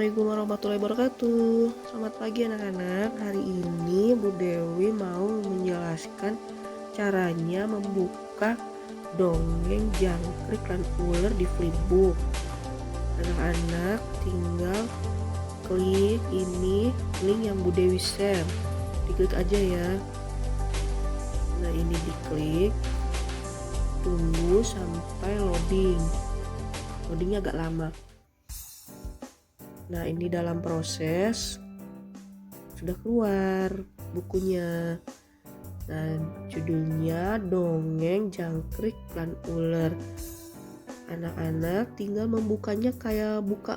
Assalamualaikum warahmatullahi wabarakatuh. Selamat pagi anak-anak. Hari ini Bu Dewi mau menjelaskan caranya membuka dongeng jangkrik lan ular di Flipbook. Anak-anak tinggal klik ini link yang Bu Dewi share. Diklik aja ya. Nah, ini diklik. Tunggu sampai loading. Loadingnya agak lama. Nah, ini dalam proses sudah keluar bukunya. Nah, judulnya Dongeng Jangkrik lan Ular. Anak-anak tinggal membukanya kayak buka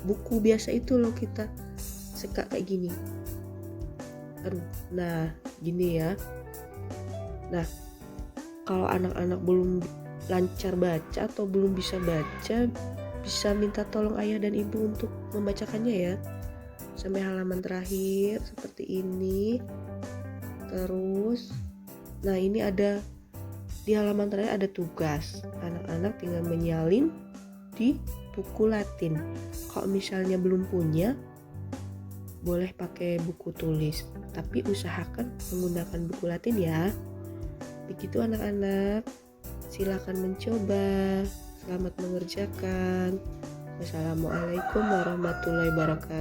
buku biasa itu loh, kita sekak kayak gini. Nah, gini ya. Nah, kalau anak-anak belum lancar baca atau belum bisa baca, bisa minta tolong ayah dan ibu untuk membacakannya ya, sampai halaman terakhir seperti ini. Terus nah, ini ada di halaman terakhir ada tugas, anak-anak tinggal menyalin di buku Latin. Kalau misalnya belum punya, boleh pakai buku tulis, tapi usahakan menggunakan buku Latin ya. Begitu anak-anak, silakan mencoba. Selamat mengerjakan. Wassalamualaikum warahmatullahi wabarakatuh.